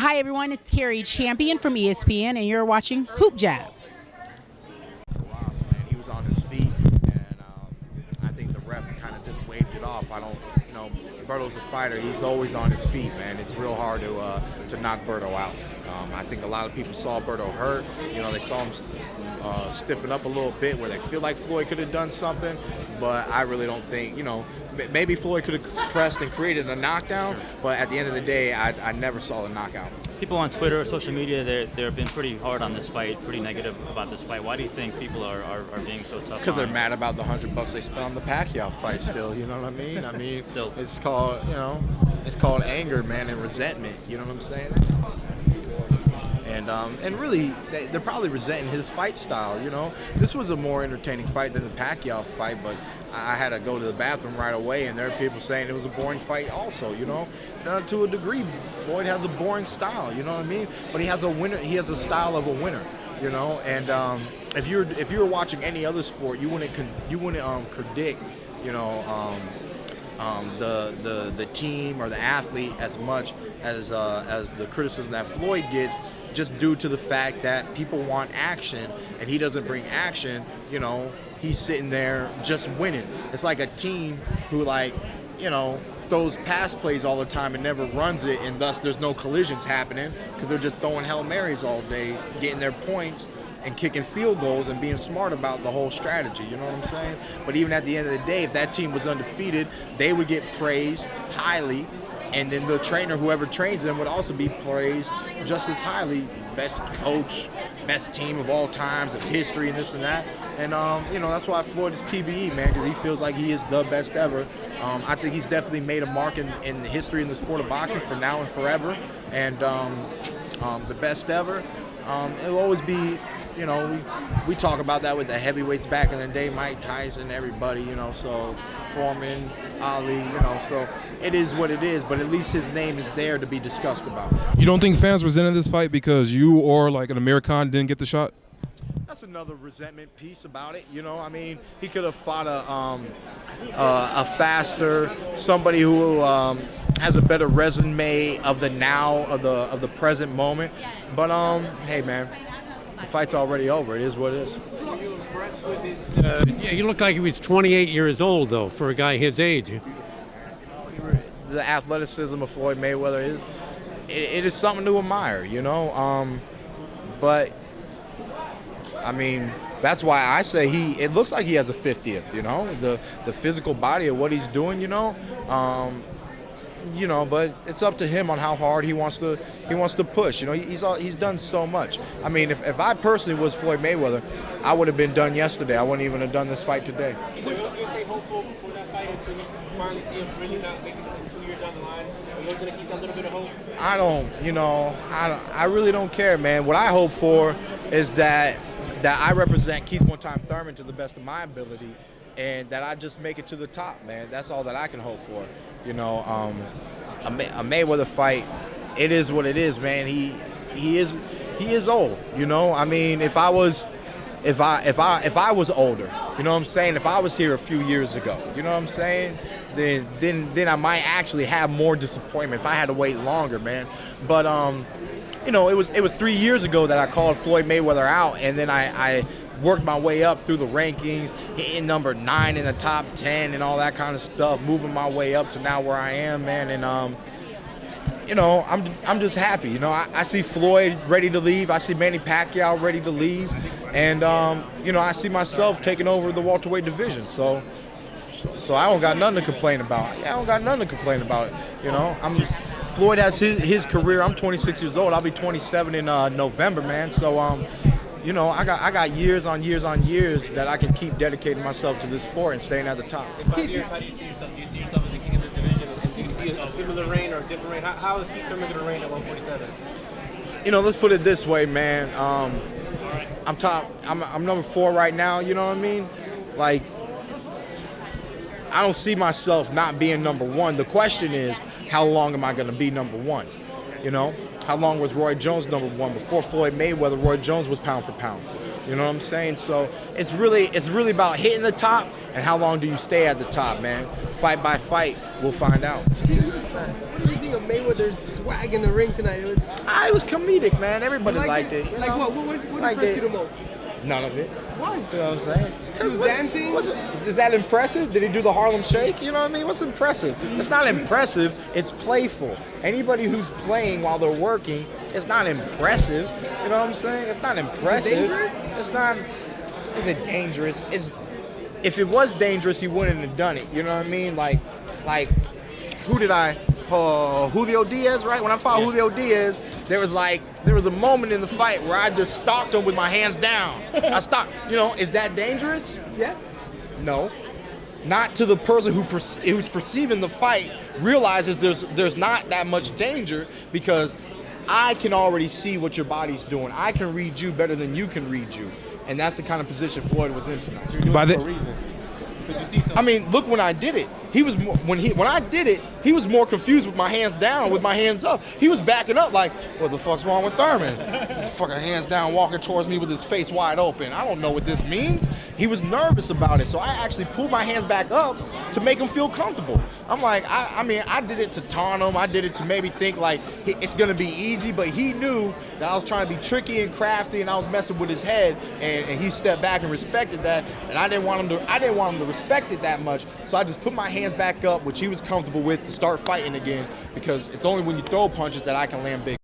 Hi everyone, it's Carrie Champion from ESPN, and you're watching HoopJab. Ross, man, he was on his feet, and I think the ref kind of just waved it off. Berto's a fighter. He's always on his feet, man. It's real hard to knock Berto out. I think a lot of people saw Berto hurt. They saw him stiffen up a little bit where they feel like Floyd could have done something, but I really don't think, maybe Floyd could have pressed and created a knockdown, but at the end of the day, I never saw the knockout. People on Twitter or social media, they've been pretty hard on this fight, pretty negative about this fight. Why do you think people are being so tough? Because they're mad about the $100 they spent on the Pacquiao fight still, you know what I mean? Still. It's called anger, man, and resentment, you know what I'm saying? And really, they're probably resenting his fight style, This was a more entertaining fight than the Pacquiao fight, but I had to go to the bathroom right away, and there are people saying it was a boring fight also, To a degree, Floyd has a boring style, you know what I mean? But he has a style of a winner, And if you're watching any other sport, you wouldn't predict, the team or the athlete as much as the criticism that Floyd gets, just due to the fact that people want action and he doesn't bring action. He's sitting there just winning. It's like a team who throws pass plays all the time and never runs it, and thus there's no collisions happening because they're just throwing Hail Marys all day, getting their points and kicking field goals and being smart about the whole strategy, you know what I'm saying? But even at the end of the day, if that team was undefeated, they would get praised highly, and then the trainer, whoever trains them, would also be praised just as highly. Best coach, best team of all times, of history, and this and that. And, that's why Floyd is TBE, man, because he feels like he is the best ever. I think he's definitely made a mark in the history in the sport of boxing for now and forever. And the best ever. It'll always be, we talk about that with the heavyweights back in the day, Mike Tyson, everybody, so Foreman, Ali, so it is what it is, but at least his name is there to be discussed about. You don't think fans resented this fight because you or like an Amir Khan didn't get the shot? That's another resentment piece about it, he could have fought a faster, somebody who has a better resume of the now, of the present moment. But hey man, the fight's already over. It is what it is. Were you impressed with his? He looked like he was 28 years old though, for a guy his age. The athleticism of Floyd Mayweather it is something to admire, but I mean, that's why I say it looks like he has a 50th, the physical body of what he's doing, but it's up to him on how hard he wants to push. He's done so much. I mean, if I personally was Floyd Mayweather, I would have been done yesterday. I wouldn't even have done this fight today. You think you'll stay hopeful before that fight until you finally see him really not making it 2 years down the line? Are you going to keep that little bit of hope? I really don't care, man. What I hope for is that I represent Keith one-time Thurman to the best of my ability, and that I just make it to the top, man. That's all that I can hope for. A Mayweather fight, it is what it is, man. He is old. I mean, if I was older, you know what I'm saying? If I was here a few years ago, you know what I'm saying? Then I might actually have more disappointment if I had to wait longer, man. But it was 3 years ago that I called Floyd Mayweather out, and then I worked my way up through the rankings, hitting number 9 in the top 10 and all that kind of stuff, moving my way up to now where I am, man. And I'm just happy. I see Floyd ready to leave. I see Manny Pacquiao ready to leave, and I see myself taking over the welterweight division. So I don't got nothing to complain about. I don't got nothing to complain about. Floyd has his career. I'm 26 years old. I'll be 27 in November, man. So I got years on years on years that I can keep dedicating myself to this sport and staying at the top. In 5 years, how do you see yourself? Do you see yourself as the king of this division? And do you see a similar reign or a different reign? How is Keith Thurman going to reign at 147? Let's put it this way, man. I'm top. I'm number 4 right now. You know what I mean? Like, I don't see myself not being number 1. The question is, how long am I going to be number 1? How long was Roy Jones number 1? Before Floyd Mayweather, Roy Jones was pound for pound. You know what I'm saying? So it's really about hitting the top, and how long do you stay at the top, man? Fight by fight, we'll find out. What do you think of Mayweather's swag in the ring tonight? I was comedic, man. Everybody liked it. Like what? What Liked impressed it. you the most? None of it. Why? You know what I'm saying? He was dancing? Is that impressive? Did he do the Harlem Shake? You know what I mean? What's impressive? It's not impressive. It's playful. Anybody who's playing while they're working, it's not impressive. You know what I'm saying? It's not impressive. Is it dangerous? It's not. Is it dangerous? If it was dangerous, he wouldn't have done it. You know what I mean? Like, who did I? Julio Diaz, right? When I fought Julio Diaz, there was a moment in the fight where I just stalked him with my hands down. I stalked. You know, is that dangerous? Yes. No. Not to the person who's perceiving the fight realizes there's not that much danger because I can already see what your body's doing. I can read you better than you can read you. And that's the kind of position Floyd was in tonight. You're doing it for a reason. Did you see something? I mean, look when I did it. He was when I did it, he was more confused with my hands down, with my hands up. He was backing up like, what the fuck's wrong with Thurman? His fucking hands down, walking towards me with his face wide open. I don't know what this means. He was nervous about it, so I actually pulled my hands back up to make him feel comfortable. I'm like, I mean, I did it to taunt him. I did it to maybe think like it's gonna be easy, but he knew that I was trying to be tricky and crafty, and I was messing with his head, and he stepped back and respected that, and I didn't want him to respect it that much, so I just put my hands back up, which he was comfortable with, to start fighting again, because it's only when you throw punches that I can land big